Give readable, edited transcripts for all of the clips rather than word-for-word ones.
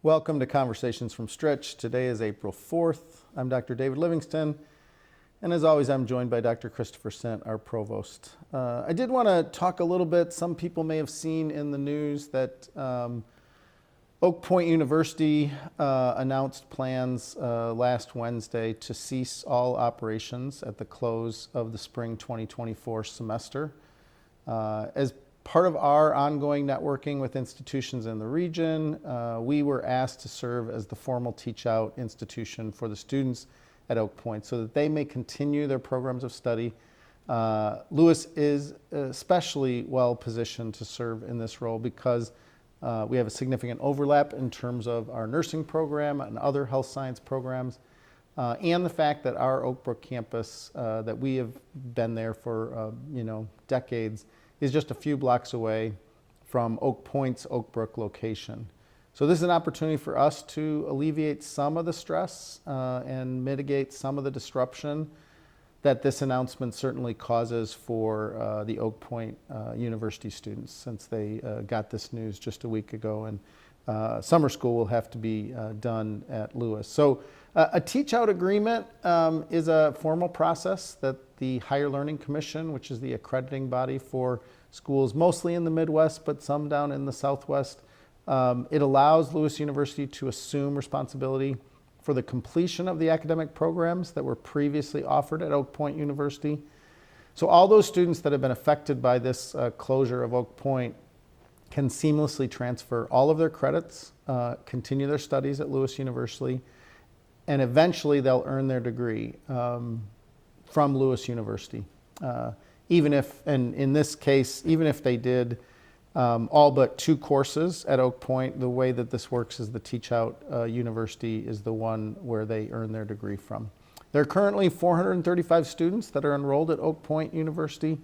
Welcome to Conversations from Stritch. Today is April 4th. I'm Dr. David Livingston, and as always, I'm joined by Dr. Christopher Sent, our provost. I did want to talk a little bit. Some people may have seen in the news that Oak Point University announced plans last Wednesday to cease all operations at the close of the spring 2024 semester. As part of our ongoing networking with institutions in the region, we were asked to serve as the formal teach-out institution for the students at Oak Point so that they may continue their programs of study. Lewis is especially well positioned to serve in this role because we have a significant overlap in terms of our nursing program and other health science programs, and the fact that our Oak Brook campus, that we have been there for decades, is just a few blocks away from Oak Point's Oak Brook location. So this is an opportunity for us to alleviate some of the stress and mitigate some of the disruption that this announcement certainly causes for the Oak Point University students, since they got this news just a week ago, and summer school will have to be done at Lewis. So a teach-out agreement is a formal process that the Higher Learning Commission, which is the accrediting body for schools mostly in the Midwest, but some down in the Southwest, it allows Lewis University to assume responsibility for the completion of the academic programs that were previously offered at Oak Point University. So all those students that have been affected by this closure of Oak Point can seamlessly transfer all of their credits, continue their studies at Lewis University, and eventually they'll earn their degree from Lewis University. Even if, and in this case, even if they did all but 2 courses at Oak Point, the way that this works is the teach-out university is the one where they earn their degree from. There are currently 435 students that are enrolled at Oak Point University.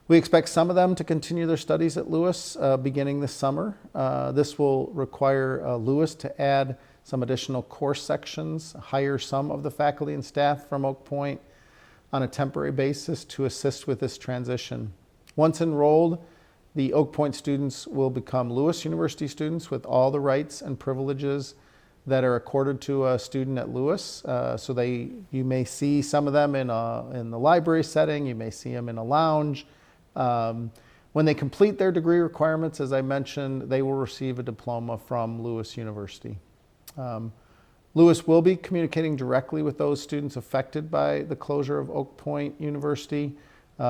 We expect some of them to continue their studies at Lewis beginning this summer. This will require Lewis to add some additional course sections, hire some of the faculty and staff from Oak Point on a temporary basis to assist with this transition. Once enrolled, the Oak Point students will become Lewis University students with all the rights and privileges that are accorded to a student at Lewis. You may see some of them in the library setting, you may see them in a lounge. When they complete their degree requirements, as I mentioned, they will receive a diploma from Lewis University. Lewis will be communicating directly with those students affected by the closure of Oak Point University,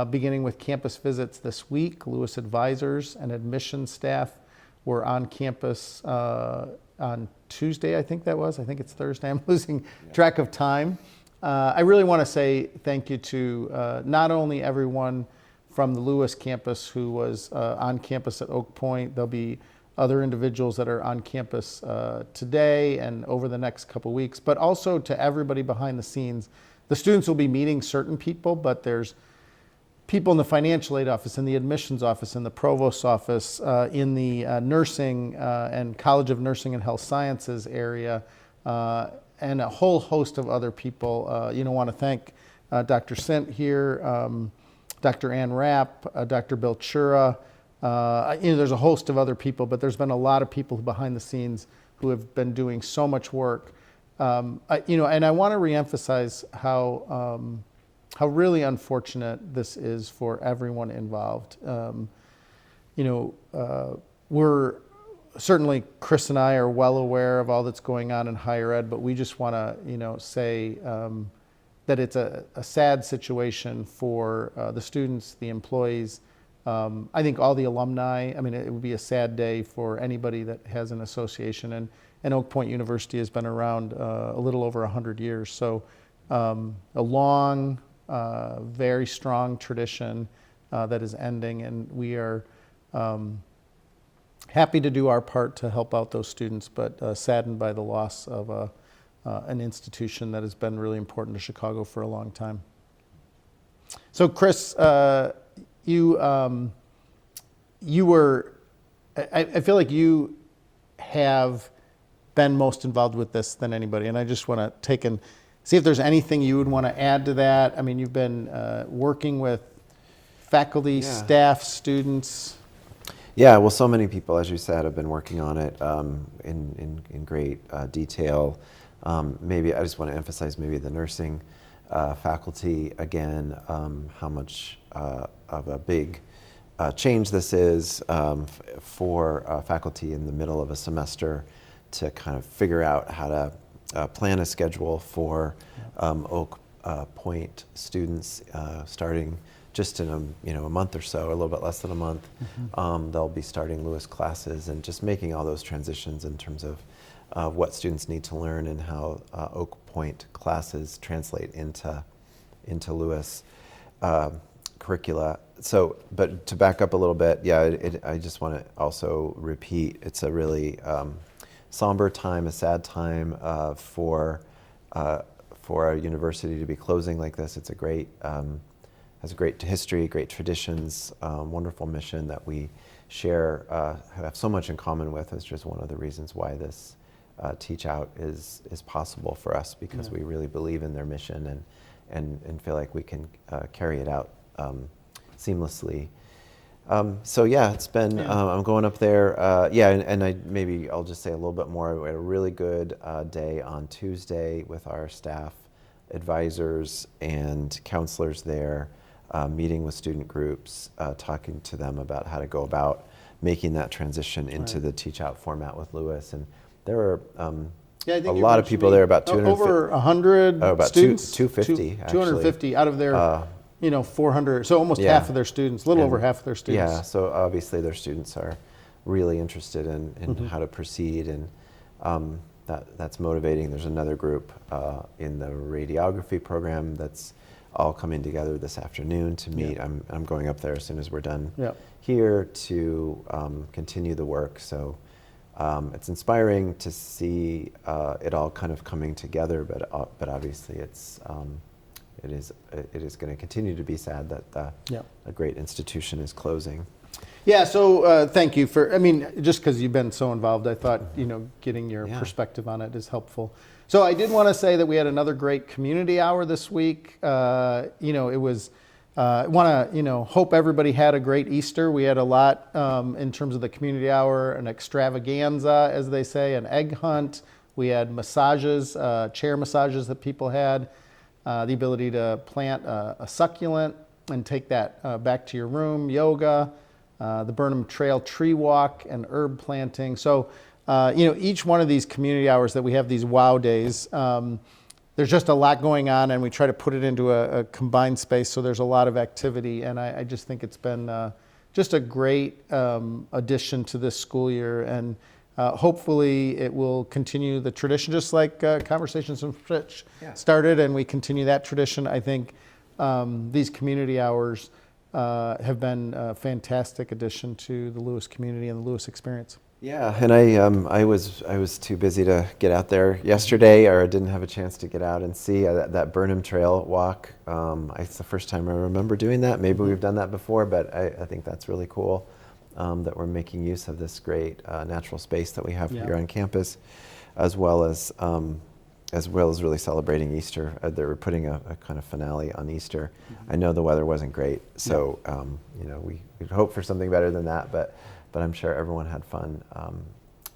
beginning with campus visits this week. Lewis advisors and admissions staff were on campus on Tuesday, I think that was. I think it's Thursday. I'm losing track of time. I really want to say thank you to not only everyone from the Lewis campus who was on campus at Oak Point. There'll be other individuals that are on campus today and over the next couple weeks, but also to everybody behind the scenes. The students will be meeting certain people, but there's people in the financial aid office, in the admissions office, in the provost's office, in the nursing and College of Nursing and Health Sciences area, and a whole host of other people. Want to thank Dr. Sent here, Dr. Ann Rapp, Dr. Bill Chura. There's a host of other people, but there's been a lot of people behind the scenes who have been doing so much work. And I want to reemphasize how really unfortunate this is for everyone involved. We're certainly, Chris and I are well aware of all that's going on in higher ed, but we just want to, say that it's a sad situation for the students, the employees. I think all the alumni. It would be a sad day for anybody that has an association, and Oak Point University has been around a little over 100 years. So a long, very strong tradition that is ending, and we are happy to do our part to help out those students, but saddened by the loss of an institution that has been really important to Chicago for a long time. So Chris, you were, I feel like you have been most involved with this than anybody, and I just want to take and see if there's anything you would want to add to that. You've been working with faculty, staff, students. Yeah, well, so many people, as you said, have been working on it in great detail. Maybe I just want to emphasize maybe the nursing faculty again, how much of a big change this is for faculty in the middle of a semester to kind of figure out how to plan a schedule for Oak Point students starting just in a month or so, a little bit less than a month. They'll be starting Lewis classes and just making all those transitions in terms of what students need to learn and how Oak Point classes translate into Lewis curricula. So, but to back up a little bit, I just want to also repeat, it's a really somber time, a sad time for a university to be closing like this. It's a great, has a great history, great traditions, wonderful mission that we share, have so much in common with. Is just one of the reasons why this Teach Out is possible for us, because we really believe in their mission and feel like we can carry it out seamlessly. So yeah, it's been, I'm going up there, and I'll just say a little bit more. We had a really good day on Tuesday with our staff, advisors, and counselors there, meeting with student groups, talking to them about how to go about making that transition into the Teach Out format with Lewis. And there were a lot of people there, about 250. Over 100 about students? 250, actually. 250 out of their 400, so almost half of their students, a little over half of their students. Yeah, so obviously their students are really interested in how to proceed, and that's motivating. There's another group in the radiography program that's all coming together this afternoon to meet. I'm going up there as soon as we're done here to continue the work. So it's inspiring to see it all kind of coming together, but obviously it is going to continue to be sad that a great institution is closing. Yeah, so thank you for, just because you've been so involved, I thought, getting your perspective on it is helpful. So I did want to say that we had another great community hour this week. It was, I want to, hope everybody had a great Easter. We had a lot in terms of the community hour, an extravaganza, as they say, an egg hunt. We had massages, chair massages that people had, the ability to plant a succulent and take that back to your room, yoga, the Burnham Trail tree walk, and herb planting. So, each one of these community hours that we have, these wow days, there's just a lot going on, and we try to put it into a combined space, so there's a lot of activity, and I just think it's been just a great addition to this school year, and hopefully it will continue the tradition, just like Conversations from Stritch started, and we continue that tradition. I think these community hours have been a fantastic addition to the Lewis community and the Lewis experience. Yeah, and I was too busy to get out there yesterday, or didn't have a chance to get out and see that Burnham Trail walk. It's the first time I remember doing that. Maybe we've done that before, but I think that's really cool that we're making use of this great natural space that we have here on campus, as well as really celebrating Easter. They were putting a kind of finale on Easter. I know the weather wasn't great, so we'd hope for something better than that, but I'm sure everyone had fun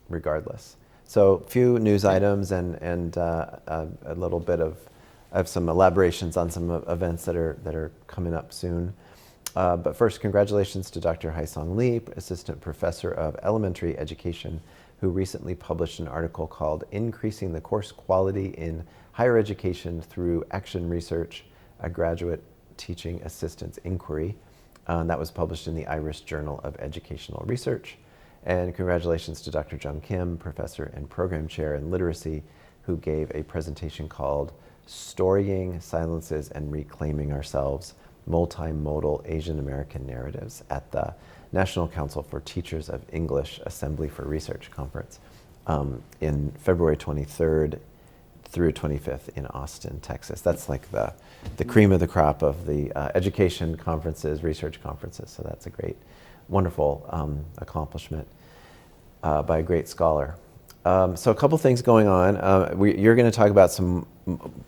regardless. So a few news items and a little bit of some elaborations on some events that are coming up soon. But first, congratulations to Dr. Haisong Lee, Assistant Professor of Elementary Education, who recently published an article called Increasing the Course Quality in Higher Education Through Action Research, a Graduate Teaching Assistance Inquiry. That was published in the Irish Journal of Educational Research. And congratulations to Dr. Jung Kim, Professor and Program Chair in Literacy, who gave a presentation called Storying Silences and Reclaiming Ourselves, Multimodal Asian American Narratives at the National Council for Teachers of English Assembly for Research Conference in February 23rd through 25th in Austin, Texas. That's like the cream of the crop of the education conferences, research conferences. So that's a great, wonderful accomplishment by a great scholar. So a couple things going on. You're going to talk about some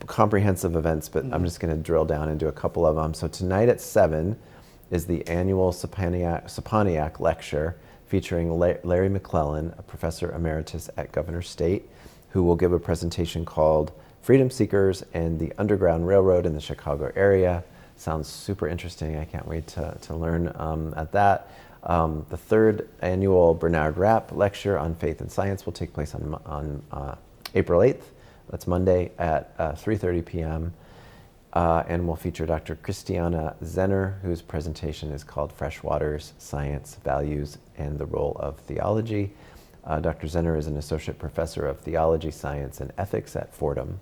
comprehensive events, but I'm just going to drill down into a couple of them. So tonight at 7 is the annual Saponiac Lecture. featuring Larry McClellan, a professor emeritus at Governor State, who will give a presentation called Freedom Seekers and the Underground Railroad in the Chicago Area. Sounds super interesting. I can't wait to learn at that. The third annual Bernard Rapp Lecture on Faith and Science will take place on April 8th. That's Monday at 3:30 p.m. And will feature Dr. Christiana Zenner, whose presentation is called Fresh Waters, Science, Values, and the Role of Theology. Dr. Zenner is an associate professor of theology, science, and ethics at Fordham.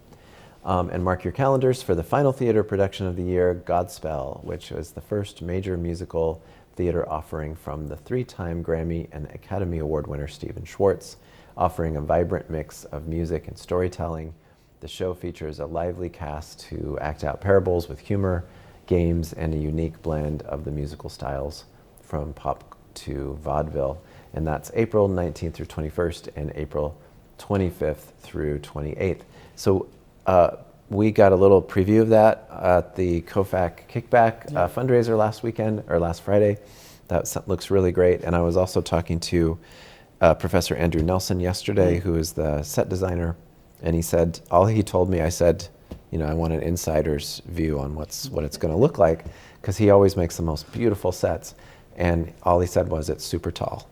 And mark your calendars for the final theater production of the year, Godspell, which was the first major musical theater offering from the 3-time Grammy and Academy Award winner Stephen Schwartz, offering a vibrant mix of music and storytelling. The show features a lively cast who act out parables with humor, games, and a unique blend of the musical styles from pop to vaudeville. And that's April 19th through 21st and April 25th through 28th. So we got a little preview of that at the COFAC Kickback fundraiser last Friday. That looks really great. And I was also talking to Professor Andrew Nelson yesterday, who is the set designer. And he said, I said, I want an insider's view on what it's going to look like, because he always makes the most beautiful sets. And all he said was, it's super tall.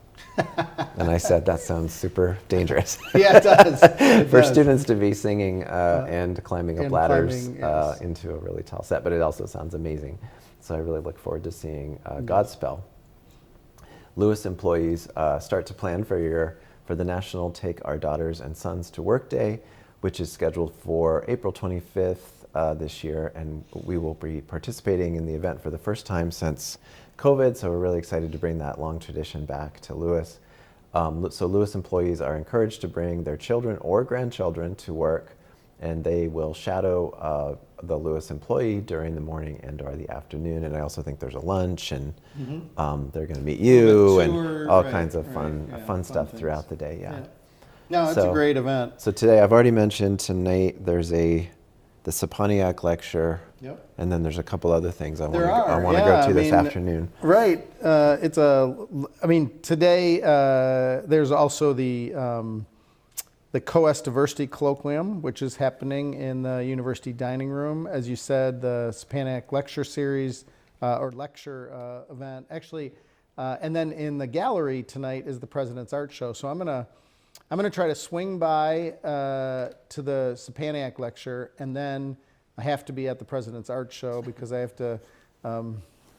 And I said, that sounds super dangerous. Yeah, it does. For students to be singing and climbing up ladders yes. into a really tall set, but it also sounds amazing. So I really look forward to seeing Godspell. Lewis employees start to plan for the National Take Our Daughters and Sons to Work Day, which is scheduled for April 25th this year, and we will be participating in the event for the first time since COVID, so we're really excited to bring that long tradition back to Lewis. So Lewis employees are encouraged to bring their children or grandchildren to work, and they will shadow the Lewis employee during the morning and or the afternoon. And I also think there's a lunch, and they're going to meet you and all kinds of fun stuff things throughout the day. Yeah. No, it's a great event. So today, I've already mentioned tonight there's the Saponiak lecture. Yep. And then there's a couple other things I want to Yeah, go to this afternoon. Right. Today there's also the COES Diversity Colloquium, which is happening in the university dining room. As you said, the Saponiak lecture series or lecture event. Actually, and then in the gallery tonight is the President's Art Show. So I'm gonna try to swing by to the Saponiak lecture, and then I have to be at the President's Art Show because I have to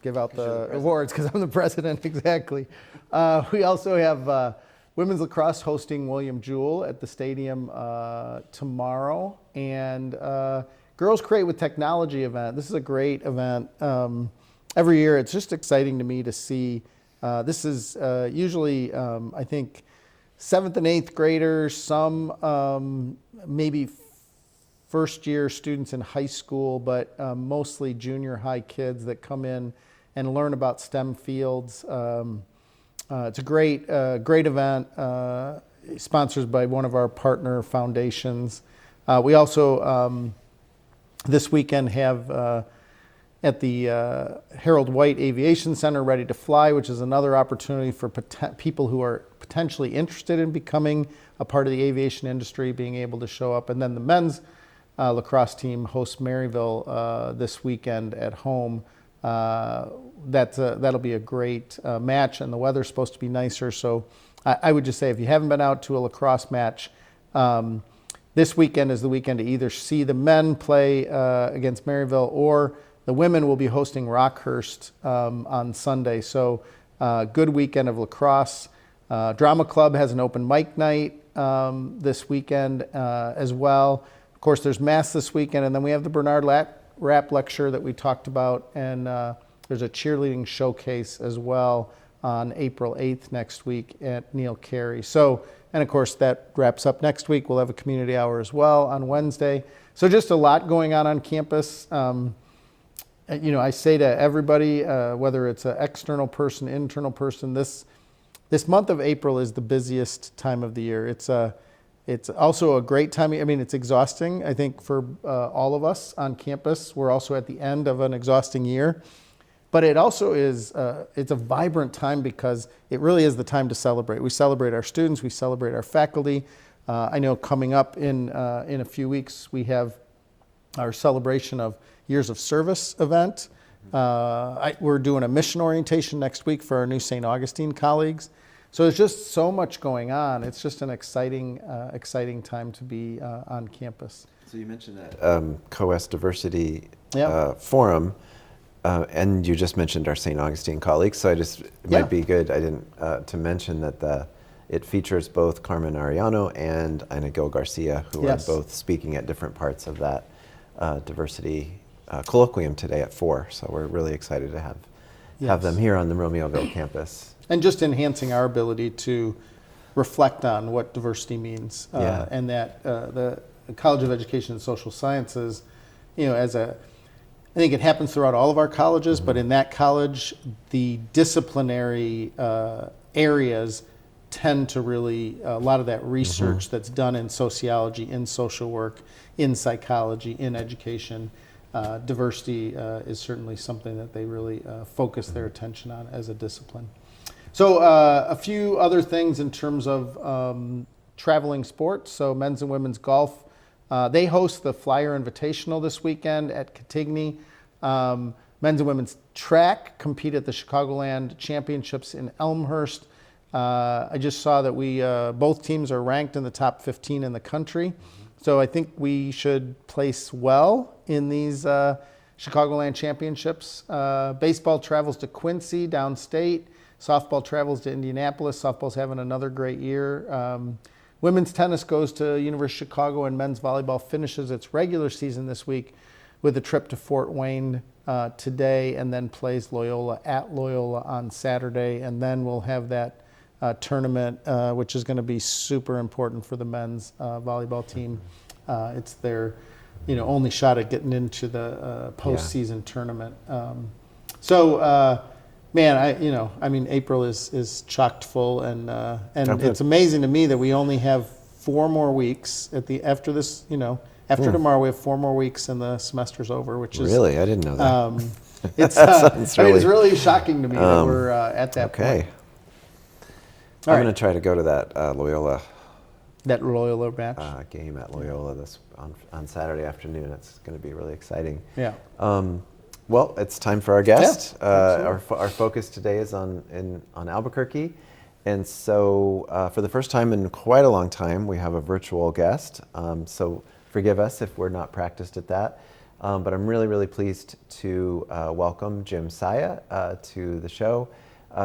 give out the awards because I'm the president, exactly. We also have women's lacrosse hosting William Jewell at the stadium tomorrow, and Girls Create with Technology event. This is a great event. Every year, it's just exciting to me to see. This is usually, I think, 7th and 8th graders, some maybe first year students in high school, but mostly junior high kids that come in and learn about STEM fields. It's a great event, sponsored by one of our partner foundations. We also, this weekend, have at the Harold White Aviation Center Ready to Fly, which is another opportunity for people who are potentially interested in becoming a part of the aviation industry, being able to show up. And then the men's lacrosse team hosts Maryville this weekend at home. That'll be a great match, and the weather's supposed to be nicer. So I would just say, if you haven't been out to a lacrosse match, this weekend is the weekend to either see the men play against Maryville, or the women will be hosting Rockhurst on Sunday. So good weekend of lacrosse. Drama Club has an open mic night this weekend as well. Of course, there's Mass this weekend, and then we have the Bernard Rapp lecture that we talked about, and there's a cheerleading showcase as well on April 8th next week at Neil Carey. So, and of course, that wraps up next week. We'll have a community hour as well on Wednesday. So just a lot going on campus. I say to everybody, whether it's an external person, internal person, this month of April is the busiest time of the year. It's also a great time. I mean, it's exhausting, I think, for all of us on campus. We're also at the end of an exhausting year. But it also is, it's a vibrant time because it really is the time to celebrate. We celebrate our students, we celebrate our faculty. I know coming up in a few weeks, we have our celebration of years of service event. We're doing a mission orientation next week for our new St. Augustine colleagues. So there's just so much going on. It's just an exciting time to be on campus. So you mentioned that COES Diversity Yep. Forum, and you just mentioned our St. Augustine colleagues. So it might be good. I didn't to mention that it features both Carmen Arellano and Ina Gil Garcia, who Yes. are both speaking at different parts of that diversity colloquium today at 4. So we're really excited to have them here on the Romeoville campus. And just enhancing our ability to reflect on what diversity means, and that the College of Education and Social Sciences, I think it happens throughout all of our colleges, but in that college, the disciplinary areas tend to really, a lot of that research that's done in sociology, in social work, in psychology, in education, diversity is certainly something that they really focus their attention on as a discipline. So a few other things in terms of traveling sports. So men's and women's golf, they host the Flyer Invitational this weekend at Catigny. Men's and women's track compete at the Chicagoland Championships in Elmhurst. I just saw that both teams are ranked in the top 15 in the country. So I think we should place well in these Chicagoland Championships. Baseball travels to Quincy downstate. Softball travels to Indianapolis. Softball's having another great year. Women's tennis goes to University of Chicago, and men's volleyball finishes its regular season this week with a trip to Fort Wayne today, and then plays Loyola at Loyola on Saturday. And then we'll have that tournament, which is going to be super important for the men's volleyball team. It's their only shot at getting into the postseason tournament. Man, April is chocked full, and it's amazing to me that we only have 4 more weeks after this. After tomorrow, we have 4 more weeks, and the semester's over. Which is really, I didn't know that. It's it's really shocking to me that we're at that point. Okay, I'm going to try to go to that Loyola. That Loyola match game at Loyola on Saturday afternoon. It's going to be really exciting. Yeah. Well, it's time for our guest. Yeah, our focus today is on Albuquerque, and so for the first time in quite a long time, we have a virtual guest. So forgive us if we're not practiced at that, but I'm really, really pleased to welcome Jim Saya to the show.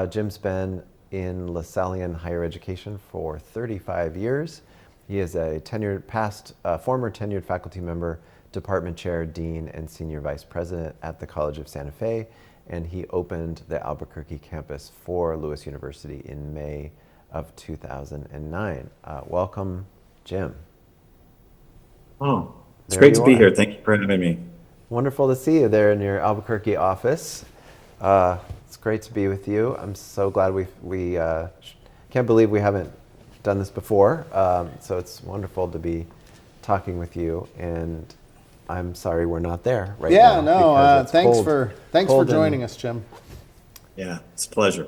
Jim's been in LaSallian higher education for 35 years. He is a former tenured faculty member, department chair, dean, and senior vice president at the College of Santa Fe, and he opened the Albuquerque campus for Lewis University in May of 2009. Welcome, Jim. Oh, it's great to be here. Thank you for having me. Wonderful to see you there in your Albuquerque office. It's great to be with you. I'm so glad we can't believe we haven't done this before. So it's wonderful to be talking with you, and I'm sorry we're not there right now. Yeah, no, thanks for joining us, Jim. Yeah, it's a pleasure.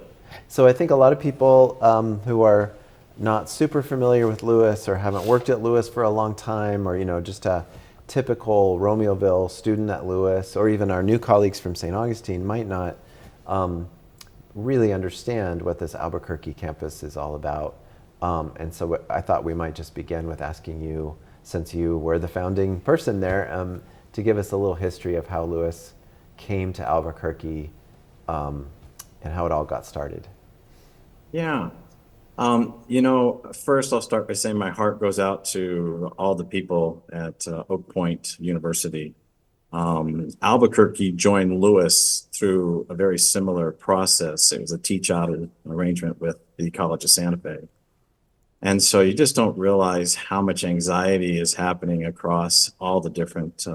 So I think a lot of people who are not super familiar with Lewis or haven't worked at Lewis for a long time, or just a typical Romeoville student at Lewis, or even our new colleagues from St. Augustine might not really understand what this Albuquerque campus is all about. And so I thought we might just begin with asking you, since you were the founding person there, to give us a little history of how Lewis came to Albuquerque and how it all got started. Yeah. First I'll start by saying my heart goes out to all the people at Oak Point University. Albuquerque joined Lewis through a very similar process. It was a teach-out arrangement with the College of Santa Fe. And so you just don't realize how much anxiety is happening across all the different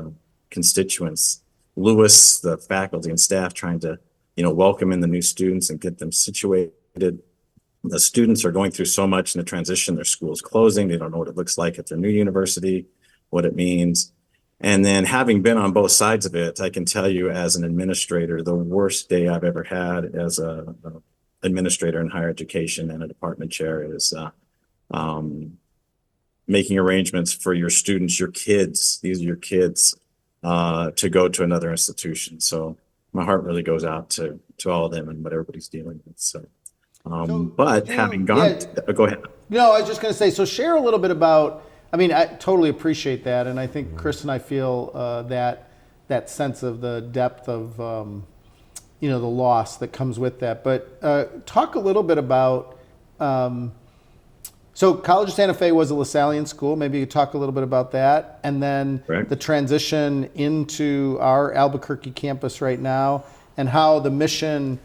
constituents. Lewis, the faculty and staff trying to, welcome in the new students and get them situated. The students are going through so much in the transition. Their school's closing. They don't know what it looks like at their new university, what it means. And then having been on both sides of it, I can tell you as an administrator, the worst day I've ever had as a administrator in higher education and a department chair is um, making arrangements for your students, your kids, these are your kids, to go to another institution. So my heart really goes out to all of them and what everybody's dealing with. So, but having gone, go ahead. No, I was just going to say, so share a little bit about, I mean, I totally appreciate that. And I think Chris and I feel that sense of the depth of, the loss that comes with that. But talk a little bit about, so College of Santa Fe was a LaSallian school. Maybe you could talk a little bit about that. And then Correct. The transition into our Albuquerque campus right now and how the mission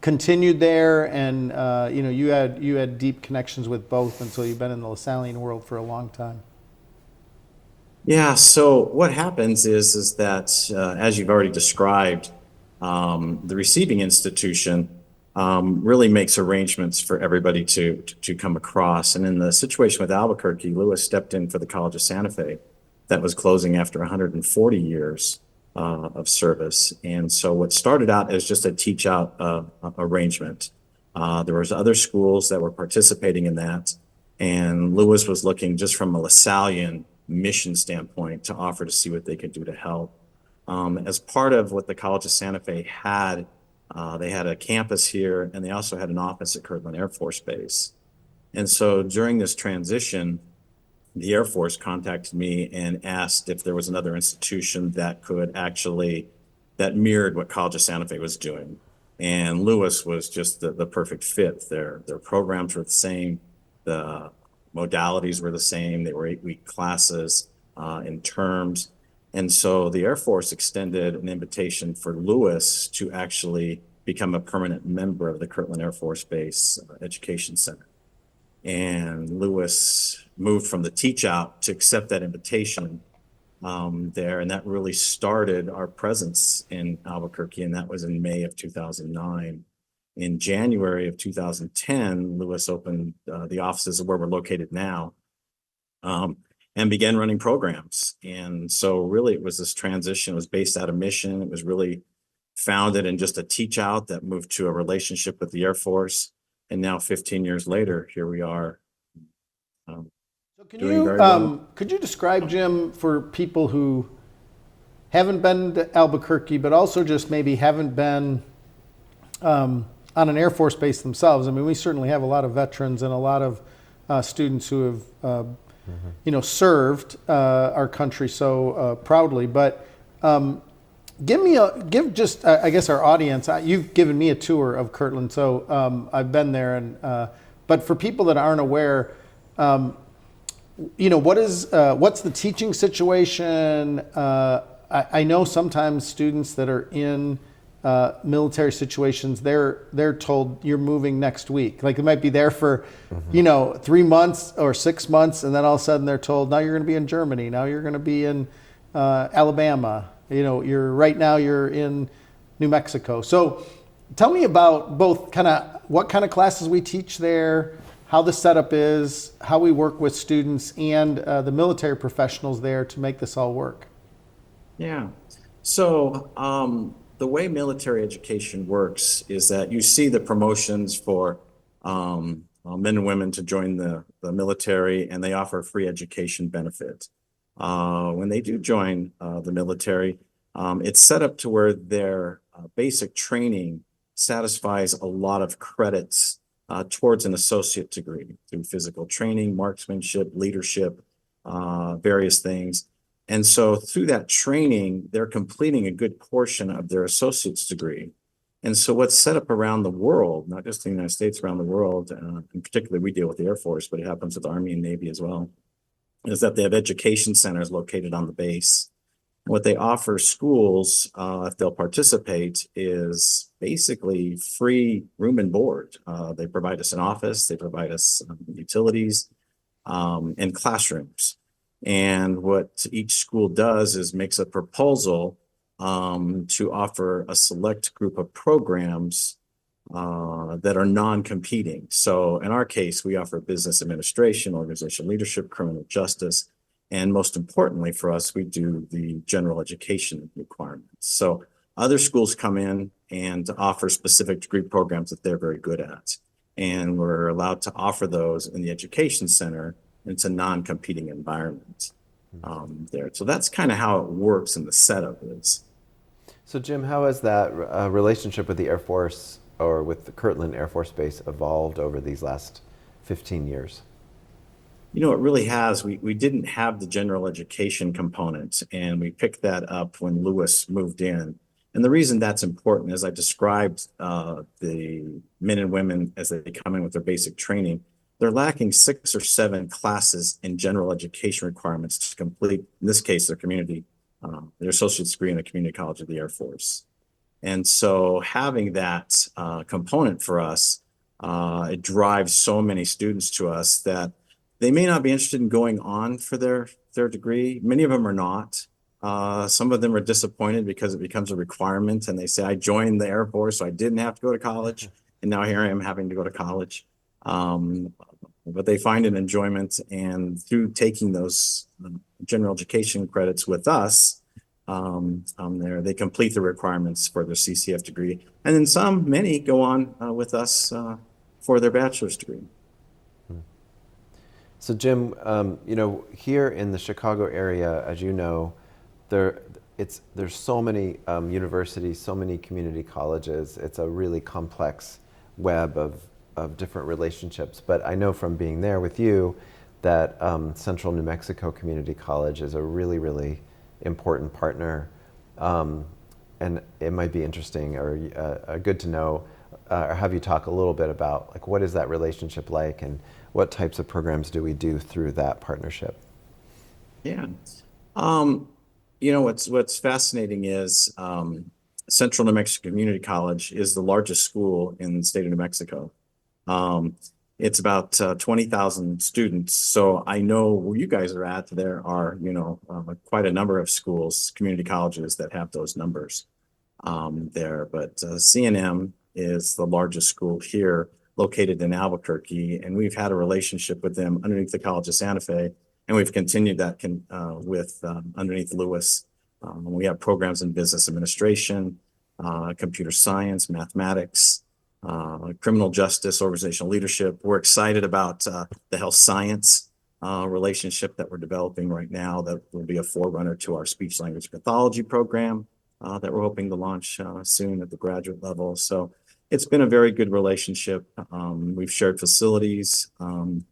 continued there. And, you had deep connections with both. And so you've been in the LaSallian world for a long time. Yeah, so what happens is that, as you've already described, the receiving institution really makes arrangements for everybody to come across. And in the situation with Albuquerque, Lewis stepped in for the College of Santa Fe that was closing after 140 years of service. And so what started out as just a teach out arrangement, there was other schools that were participating in that. And Lewis was looking just from a LaSallian mission standpoint to offer to see what they could do to help. As part of what the College of Santa Fe had, they had a campus here and they also had an office at Kirtland Air Force Base. And so during this transition, the Air Force contacted me and asked if there was another institution that could actually, that mirrored what College of Santa Fe was doing. And Lewis was just the perfect fit. Their programs were the same. The modalities were the same. They were 8-week classes in terms. And so the Air Force extended an invitation for Lewis to actually become a permanent member of the Kirtland Air Force Base Education Center. And Lewis moved from the teach out to accept that invitation there. And that really started our presence in Albuquerque. And that was in May of 2009. In January of 2010, Lewis opened the offices where we're located now and began running programs. And so really it was this transition. It was based out of mission. It was really founded in just a teach out that moved to a relationship with the Air Force. And now 15 years later, here we are. So could you describe, Jim, for people who haven't been to Albuquerque, but also just maybe haven't been on an Air Force base themselves? I mean, we certainly have a lot of veterans and a lot of students who have, served our country so proudly. But give just, I guess, our audience. You've given me a tour of Kirtland, so I've been there. And but for people that aren't aware, what's the teaching situation? I know sometimes students that are in military situations, they're told you're moving next week. Like they might be there for, 3 months or 6 months, and then all of a sudden they're told, now you're going to be in Germany. Now you're going to be in Alabama. You're in New Mexico. So tell me about both what kind of classes we teach there, how the setup is, how we work with students and the military professionals there to make this all work. Yeah. So the way military education works is that you see the promotions for men and women to join the military, and they offer a free education benefit. When they do join the military, it's set up to where their basic training satisfies a lot of credits towards an associate degree through physical training, marksmanship, leadership, various things. And so through that training, they're completing a good portion of their associate's degree. And so what's set up around the world, not just in the United States, around the world, and particularly we deal with the Air Force, but it happens with the Army and Navy as well, is that they have education centers located on the base. What they offer schools, if they'll participate, is basically free room and board. They provide us an office, they provide us utilities, and classrooms. And what each school does is makes a proposal to offer a select group of programs that are non-competing. So in our case, we offer business administration, organizational leadership, criminal justice, And most importantly for us, we do the general education requirements. So other schools come in and offer specific degree programs that they're very good at. And we're allowed to offer those in the education center. It's a non-competing environment there. So that's kind of how it works and the setup is. So Jim, how has that relationship with the Air Force or with the Kirtland Air Force Base evolved over these last 15 years? You know, it really has. We didn't have the general education component, and we picked that up when Lewis moved in. And the reason that's important, as I described the men and women as they come in with their basic training, they're lacking 6 or 7 classes in general education requirements to complete, in this case, their associate's degree in a community college of the Air Force. And so having that component for us, it drives so many students to us that they may not be interested in going on for their degree. Many of them are not. Some of them are disappointed because it becomes a requirement and they say, I joined the Air Force, so I didn't have to go to college. And now here I am having to go to college. But they find an enjoyment, and through taking those general education credits with us, they complete the requirements for their CCF degree. And then many go on with us for their bachelor's degree. So Jim, here in the Chicago area, as you know, there's so many universities, so many community colleges. It's a really complex web of different relationships. But I know from being there with you that Central New Mexico Community College is a really, really important partner. And it might be interesting or good to know, or have you talk a little bit about what is that relationship like and what types of programs do we do through that partnership? Yeah. What's fascinating is Central New Mexico Community College is the largest school in the state of New Mexico. It's about 20,000 students. So I know where you guys are at. There are, quite a number of schools, community colleges that have those numbers there. But CNM is the largest school here, located in Albuquerque, and we've had a relationship with them underneath the College of Santa Fe, and we've continued that with underneath Lewis. We have programs in business administration, computer science, mathematics, criminal justice, organizational leadership. We're excited about the health science relationship that we're developing right now that will be a forerunner to our speech language pathology program that we're hoping to launch soon at the graduate level. So it's been a very good relationship. We've shared facilities, and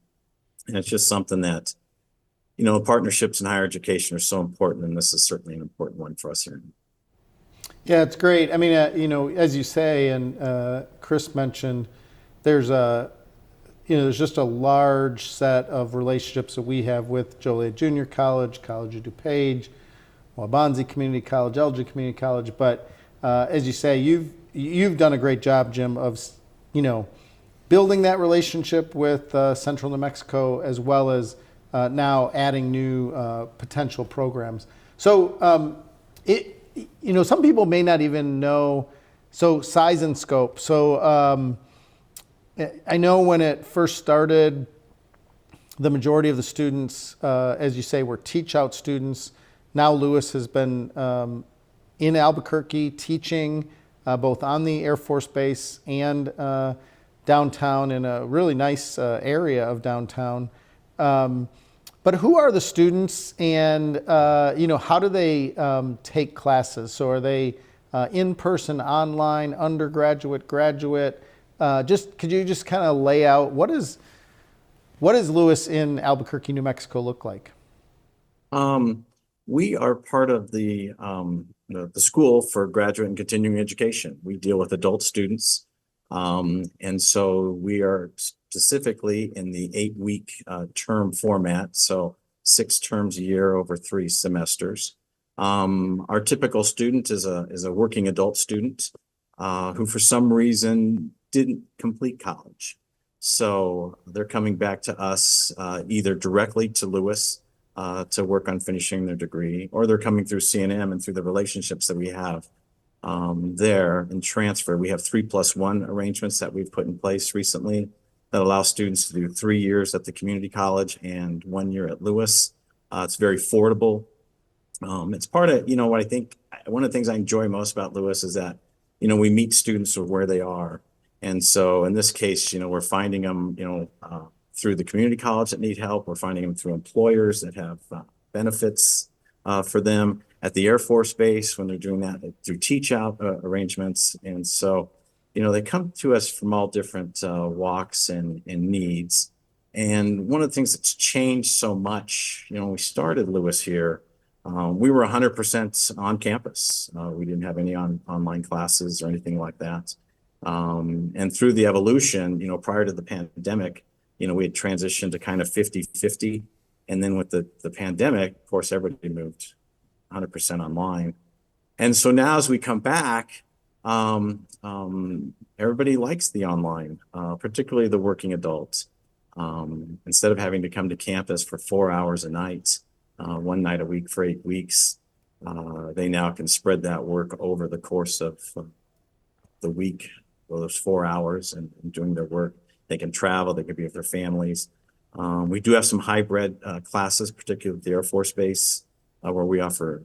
it's just something that, partnerships in higher education are so important, and this is certainly an important one for us here. Yeah, it's great. I mean, as you say, and Chris mentioned, there's just a large set of relationships that we have with Joliet Junior College, College of DuPage, Waubonsie Community College, Elgin Community College. But as you say, you've done a great job, Jim, of building that relationship with Central New Mexico, as well as now adding new potential programs. So some people may not even know, so size and scope. So I know when it first started, the majority of the students, as you say, were teach-out students. Now Lewis has been in Albuquerque teaching both on the Air Force Base and downtown in a really nice area of downtown. But who are the students, and how do they take classes? So are they in person, online, undergraduate, graduate? Could you just kind of lay out what does Lewis in Albuquerque, New Mexico look like? We are part of the School for Graduate and Continuing Education. We deal with adult students. And so we are specifically in the 8-week term format, so 6 terms a year over 3 semesters. Our typical student is a working adult student who for some reason didn't complete college. So they're coming back to us either directly to Lewis to work on finishing their degree, or they're coming through CNM and through the relationships that we have there in transfer. We have 3+1 arrangements that we've put in place recently that allow students to do 3 years at the community college and 1 year at Lewis. It's very affordable. It's part of, what I think, one of the things I enjoy most about Lewis is that, we meet students where they are. And so in this case, we're finding them, through the community college that need help. We're finding them through employers that have benefits for them at the Air Force Base when they're doing that through teach out arrangements. And so, they come to us from all different walks and needs. And one of the things that's changed so much, when we started Lewis here, we were 100% on campus. We didn't have any online classes or anything like that. And through the evolution, prior to the pandemic, we had transitioned to kind of 50-50. And then with the pandemic, of course, everybody moved 100% online. And so now as we come back, everybody likes the online, particularly the working adults. Instead of having to come to campus for 4 hours a night, one night a week for 8 weeks, they now can spread that work over the course of the week, those 4 hours and doing their work. They can travel, they can be with their families. We do have some hybrid classes, particularly at the Air Force Base, where we offer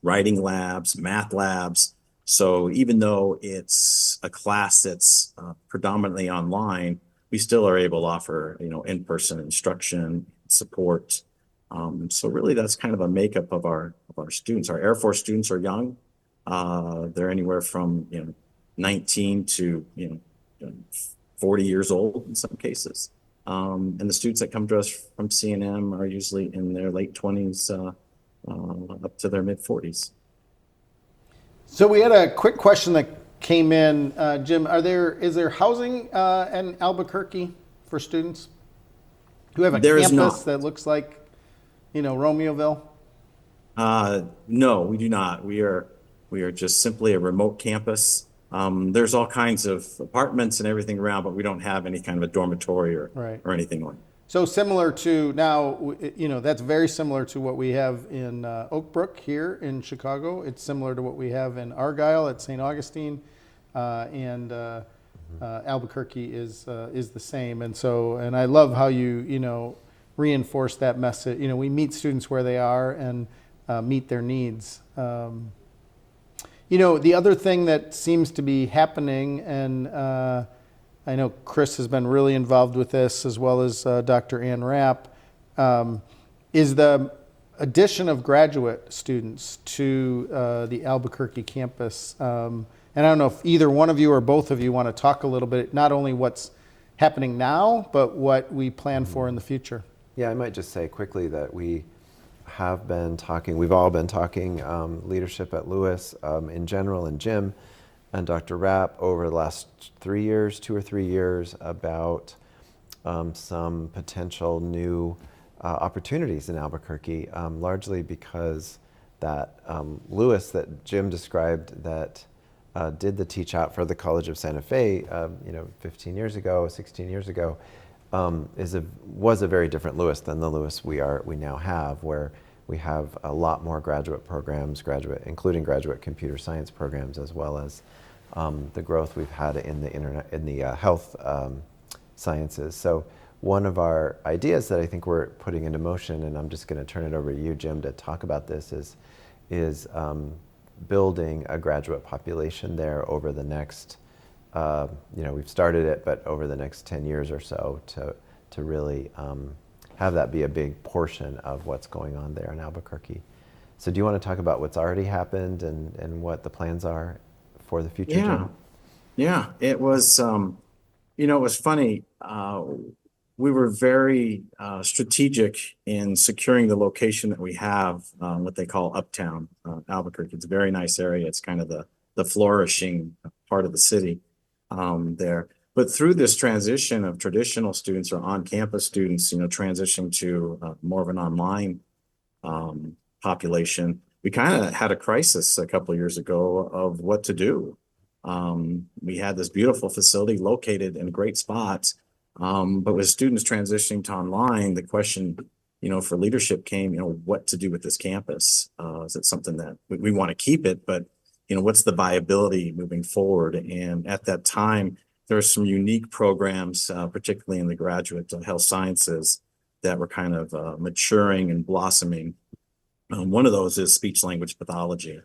writing labs, math labs. So even though it's a class that's predominantly online, we still are able to offer, in-person instruction, support. So really that's kind of a makeup of our students. Our Air Force students are young. They're anywhere from, 19 to, 40 years old in some cases. And the students that come to us from C&M are usually in their late 20s up to their mid 40s. So we had a quick question that came in, Jim. Is there housing in Albuquerque for students who have a campus that looks like, Romeoville? No, we do not. We are just simply a remote campus. There's all kinds of apartments and everything around, but we don't have any kind of a dormitory or anything like that. So similar to now, that's very similar to what we have in Oak Brook here in Chicago. It's similar to what we have in Argyle at St. Augustine, and Albuquerque is the same. And I love how you reinforce that message. We meet students where they are and meet their needs. The other thing that seems to be happening, and I know Chris has been really involved with this, as well as Dr. Ann Rapp, is the addition of graduate students to the Albuquerque campus. And I don't know if either one of you or both of you want to talk a little bit, not only what's happening now, but what we plan for in the future. Yeah, I might just say quickly that we've all been talking, leadership at Lewis in general, and Jim and Dr. Rapp over the last 2 or 3 years about some potential new opportunities in Albuquerque, largely because that Lewis that Jim described that did the teach out for the College of Santa Fe, 15 years ago, 16 years ago, was a very different Lewis than the Lewis we now have, where we have a lot more graduate programs, including graduate computer science programs, as well as the growth we've had in the health sciences. So one of our ideas that I think we're putting into motion, and I'm just going to turn it over to you, Jim, to talk about this, is building a graduate population there over the next, we've started it, but over the next 10 years or so to really have that be a big portion of what's going on there in Albuquerque. So do you want to talk about what's already happened and what the plans are for the future, Jim? Yeah, it was, it was funny. We were very strategic in securing the location that we have, what they call Uptown Albuquerque. It's a very nice area. It's kind of the flourishing part of the city there. But through this transition of traditional students or on-campus students, transitioning to more of an online population, we kind of had a crisis a couple of years ago of what to do. We had this beautiful facility located in a great spot, but with students transitioning to online, the question, for leadership came, what to do with this campus? Is it something that we want to keep it, but what's the viability moving forward? And at that time, there are some unique programs, particularly in the graduate health sciences, that were kind of maturing and blossoming. One of those is speech language pathology.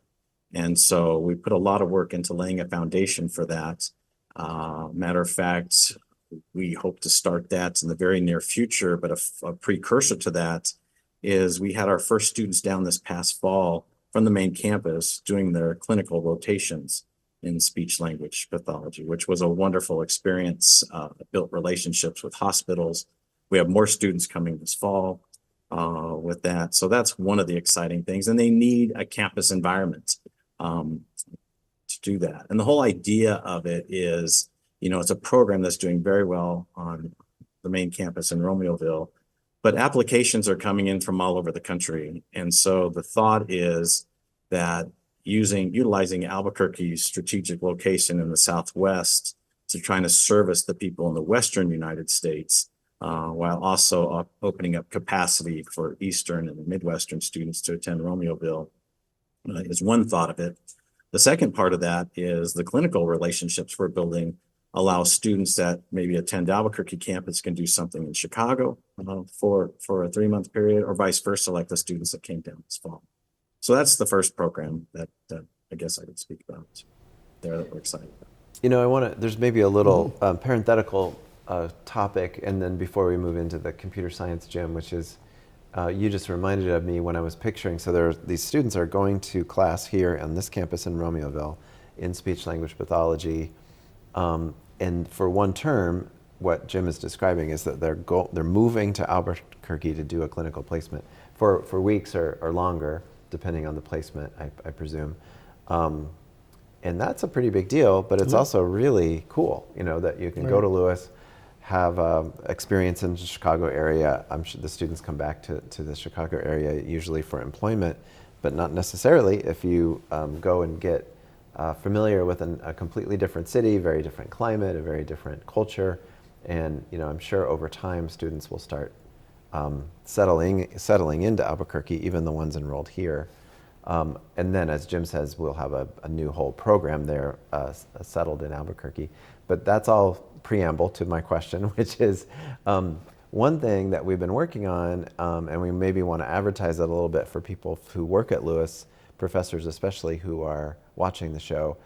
And so we put a lot of work into laying a foundation for that. Matter of fact, we hope to start that in the very near future, but a precursor to that is we had our first students down this past fall from the main campus doing their clinical rotations in speech language pathology, which was a wonderful experience. Built relationships with hospitals. We have more students coming this fall with that. So that's one of the exciting things. And they need a campus environment to do that. And the whole idea of it is, it's a program that's doing very well on the main campus in Romeoville, but applications are coming in from all over the country. And so the thought is that utilizing Albuquerque's strategic location in the Southwest to trying to service the people in the Western United States, while also opening up capacity for Eastern and Midwestern students to attend Romeoville, is one thought of it. The second part of that is the clinical relationships we're building allow students that maybe attend Albuquerque campus can do something in Chicago for a 3-month period, or vice versa, like the students that came down this fall. So that's the first program that I guess I would speak about there that we're excited about. There's maybe a little parenthetical topic, and then before we move into the computer science gym, which is, you just reminded of me when I was picturing, so these students are going to class here on this campus in Romeoville in speech language pathology, and for one term, what Jim is describing is that they're moving to Albuquerque to do a clinical placement for weeks or longer, depending on the placement, I presume. And that's a pretty big deal, but it's also really cool, that you can go to Lewis, have experience in the Chicago area. I'm sure the students come back to the Chicago area usually for employment, but not necessarily if you go and get familiar with a completely different city, very different climate, a very different culture. And I'm sure over time students will start settling into Albuquerque, even the ones enrolled here. And then, as Jim says, we'll have a new whole program there settled in Albuquerque. But that's all preamble to my question, which is one thing that we've been working on, and we maybe want to advertise it a little bit for people who work at Lewis, professors especially who are watching the show,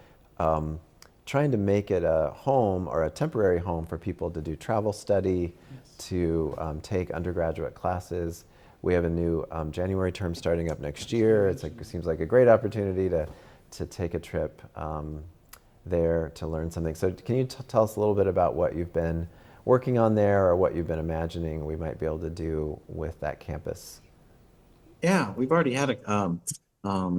trying to make it a home or a temporary home for people to do travel study, to take undergraduate classes. We have a new January term starting up next year. It seems like a great opportunity to take a trip there to learn something. So can you tell us a little bit about what you've been working on there, or what you've been imagining we might be able to do with that campus? Yeah, we've already had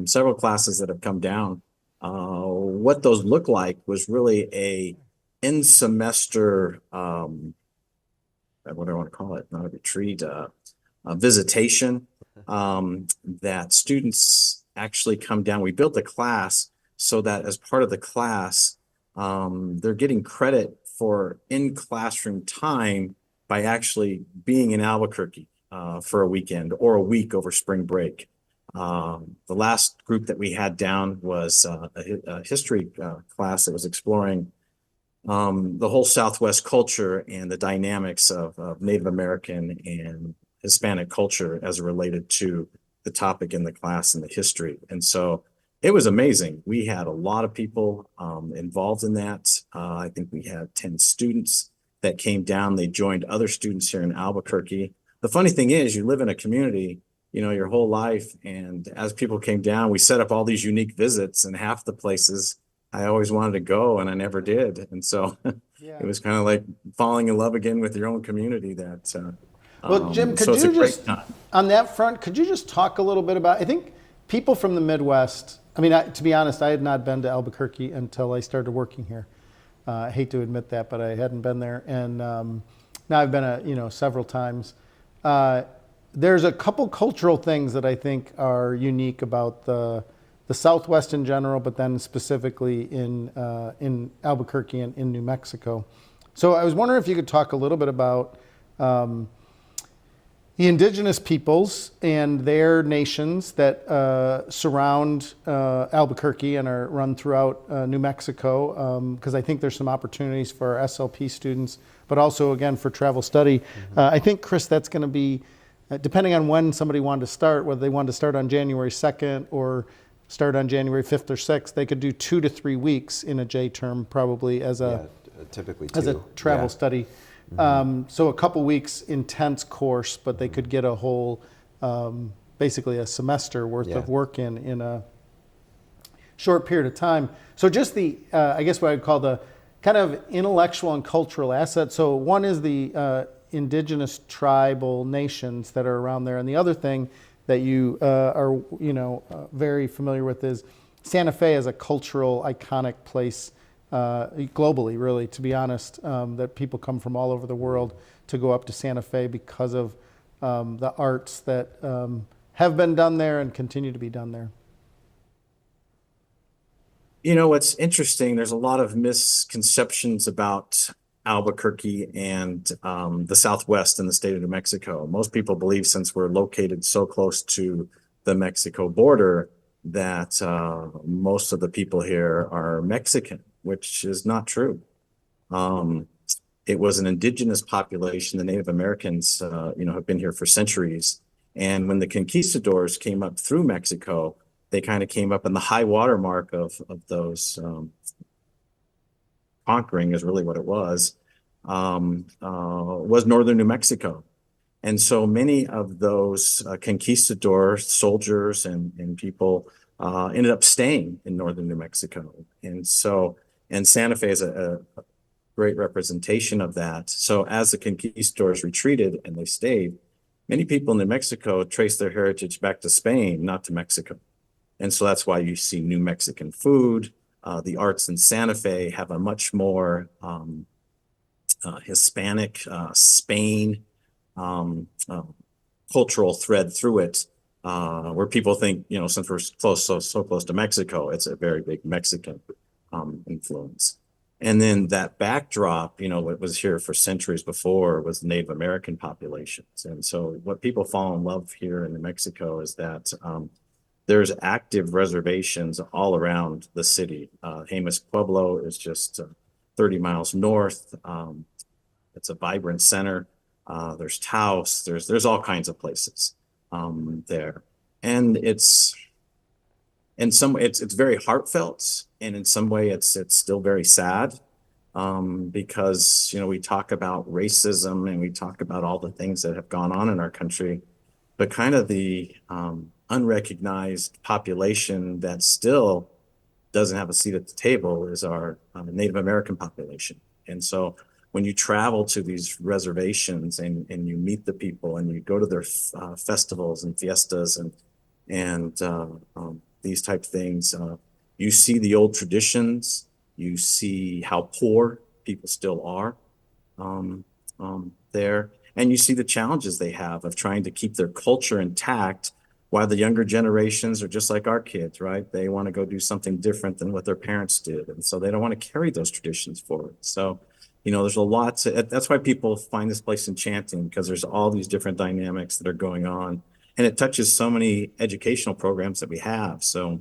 several classes that have come down. What those look like was really a in-semester, what do I want to call it? Not a retreat, a visitation, that students actually come down. We built a class so that as part of the class, they're getting credit for in-classroom time by actually being in Albuquerque for a weekend or a week over spring break. The last group that we had down was a history class that was exploring the whole Southwest culture and the dynamics of Native American and Hispanic culture as related to the topic in the class and the history. And so it was amazing. We had a lot of people involved in that. I think we had 10 students that came down. They joined other students here in Albuquerque. The funny thing is, you live in a community, your whole life. And as people came down, we set up all these unique visits, and half the places I always wanted to go and I never did. And so it was kind of like falling in love again with your own community. Well, Jim, could you just, on that front, could you just talk a little bit about, I think people from the Midwest, to be honest, I had not been to Albuquerque until I started working here. I hate to admit that, but I hadn't been there. And now I've been, several times. There's a couple cultural things that I think are unique about the Southwest in general, but then specifically in Albuquerque and in New Mexico. So I was wondering if you could talk a little bit about, the indigenous peoples and their nations that surround Albuquerque and are run throughout New Mexico, because I think there's some opportunities for our SLP students, but also, again, for travel study. I think, Chris, that's going to be, depending on when somebody wanted to start, whether they wanted to start on January 2nd or start on January 5th or 6th, they could do 2 to 3 weeks in a J term probably as a, typically as a 2. travel study. So a couple weeks intense course, but they could get a whole, basically a semester worth of work in a short period of time. So just the, I guess what I'd call the kind of intellectual and cultural asset. So one is the indigenous tribal nations that are around there. And the other thing that you are, very familiar with is Santa Fe as a cultural iconic place globally, really, to be honest, that people come from all over the world to go up to Santa Fe because of the arts that have been done there and continue to be done there. What's interesting, there's a lot of misconceptions about Albuquerque and the Southwest in the state of New Mexico. Most people believe, since we're located so close to the Mexico border, that most of the people here are Mexican, which is not true. It was an indigenous population. The Native Americans, have been here for centuries. And when the conquistadors came up through Mexico, they kind of came up in the high water mark of those conquering is really what it was northern New Mexico. And so many of those conquistador soldiers and people ended up staying in northern New Mexico. And Santa Fe is a great representation of that. So as the conquistadors retreated and they stayed, many people in New Mexico traced their heritage back to Spain, not to Mexico. And so that's why you see New Mexican food. The arts in Santa Fe have a much more Hispanic, Spain cultural thread through it, where people think, since we're so close to Mexico, it's a very big Mexican influence. And then that backdrop, what was here for centuries before was Native American populations. And so what people fall in love here in New Mexico is that there's active reservations all around the city. Jemez Pueblo is just 30 miles north. It's a vibrant center. There's Taos. There's all kinds of places there, and it's very heartfelt, and in some way it's still very sad because we talk about racism and we talk about all the things that have gone on in our country, but kind of the unrecognized population that still doesn't have a seat at the table is our Native American population. And so when you travel to these reservations and you meet the people and you go to their festivals and fiestas and these type of things, you see the old traditions, you see how poor people still are there, and you see the challenges they have of trying to keep their culture intact while the younger generations are just like our kids, right? They want to go do something different than what their parents did. And so they don't want to carry those traditions forward. So, there's a lot that's why people find this place enchanting, because there's all these different dynamics that are going on. And it touches so many educational programs that we have. So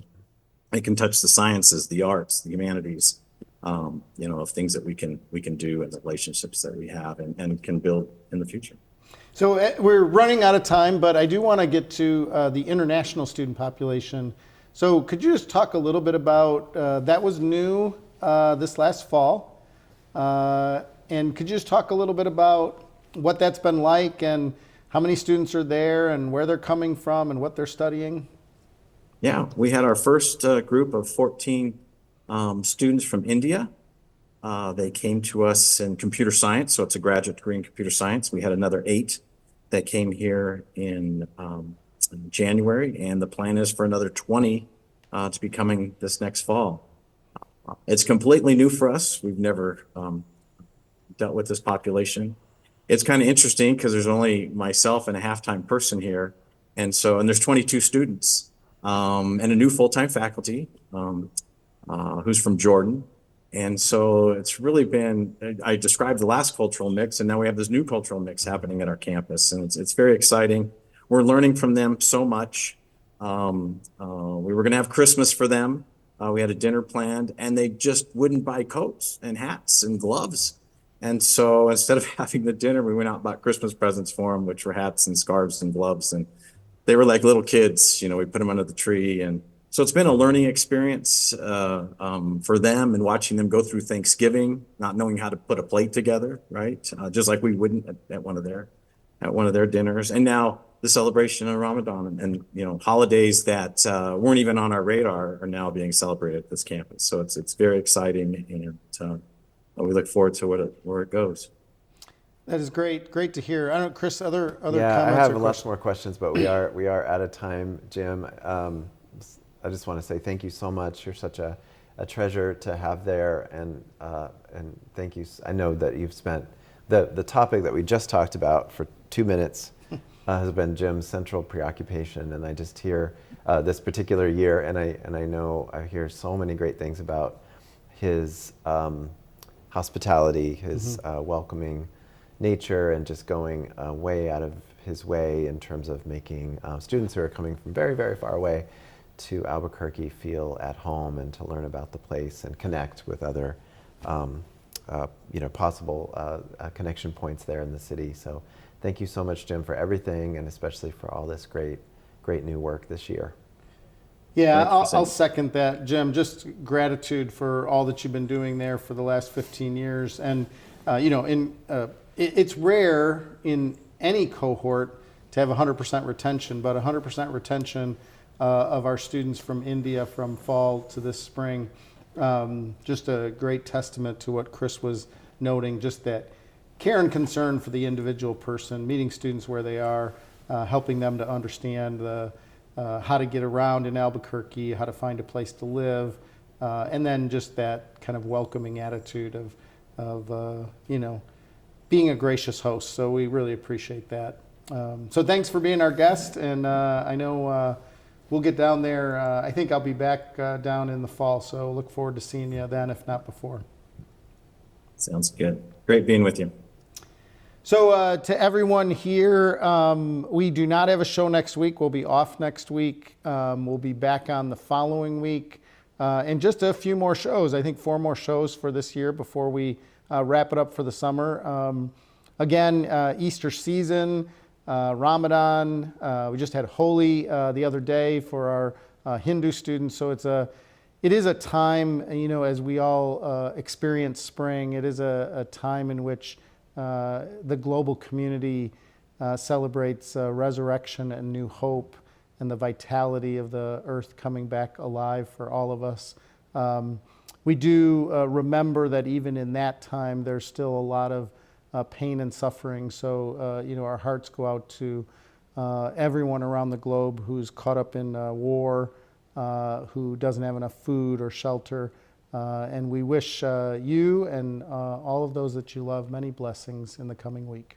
it can touch the sciences, the arts, the humanities, of things that we can do and the relationships that we have and can build in the future. So we're running out of time, but I do want to get to the international student population. So could you just talk a little bit about, that was new this last fall, and could you just talk a little bit about what that's been like and how many students are there and where they're coming from and what they're studying? Yeah, we had our first group of 14 students from India. They came to us in computer science, so it's a graduate degree in computer science. We had another 8 that came here in January, and the plan is for another 20 to be coming this next fall. It's completely new for us. We've never dealt with this population. It's kind of interesting because there's only myself and a half-time person here, and there's 22 students and a new full-time faculty who's from Jordan. And so it's really been, I described the last cultural mix, and now we have this new cultural mix happening at our campus, and it's very exciting. We're learning from them so much. We were going to have Christmas for them. We had a dinner planned, and they just wouldn't buy coats and hats and gloves. And so instead of having the dinner, we went out and bought Christmas presents for them, which were hats and scarves and gloves. And they were like little kids, we put them under the tree. And so it's been a learning experience for them, and watching them go through Thanksgiving, not knowing how to put a plate together, right? Just like we wouldn't at one of their dinners. And now the celebration of Ramadan, and holidays that weren't even on our radar are now being celebrated at this campus. So it's very exciting, and we look forward to where it goes. That is great. Great to hear. I don't know, Chris, other Yeah, I comments have or lots questions? more questions, but we are out of time, Jim. I just want to say thank you so much. You're such a treasure to have there, and thank you. I know that you've spent the topic that we just talked about for 2 minutes has been Jim's central preoccupation, and I just hear this particular year, and I know I hear so many great things about his hospitality, his welcoming nature, and just going way out of his way in terms of making students who are coming from very, very far away to Albuquerque feel at home, and to learn about the place and connect with other possible connection points there in the city. So thank you so much, Jim, for everything, and especially for all this great new work this year. Yeah, Thank you, I'll second that, Jim. Just gratitude for all that you've been doing there for the last 15 years. And, it's rare in any cohort to have 100% retention, but 100% retention of our students from India from fall to this spring. Just a great testament to what Chris was noting, just that care and concern for the individual person, meeting students where they are, helping them to understand how to get around in Albuquerque, how to find a place to live, and then just that kind of welcoming attitude of being a gracious host. So we really appreciate that. So thanks for being our guest, and I know we'll get down there. I think I'll be back down in the fall, so look forward to seeing you then, if not before. Sounds good. Great being with you. So to everyone here, we do not have a show next week. We'll be off next week. We'll be back on the following week. And just a few more shows. I think 4 more shows for this year before we wrap it up for the summer. Again, Easter season, Ramadan. We just had Holi the other day for our Hindu students. So it is a time, as we all experience spring, it is a time in which the global community celebrates resurrection and new hope, and the vitality of the earth coming back alive for all of us. We do remember that even in that time, there's still a lot of pain and suffering. So, our hearts go out to everyone around the globe who's caught up in war, who doesn't have enough food or shelter. And we wish you and all of those that you love many blessings in the coming week.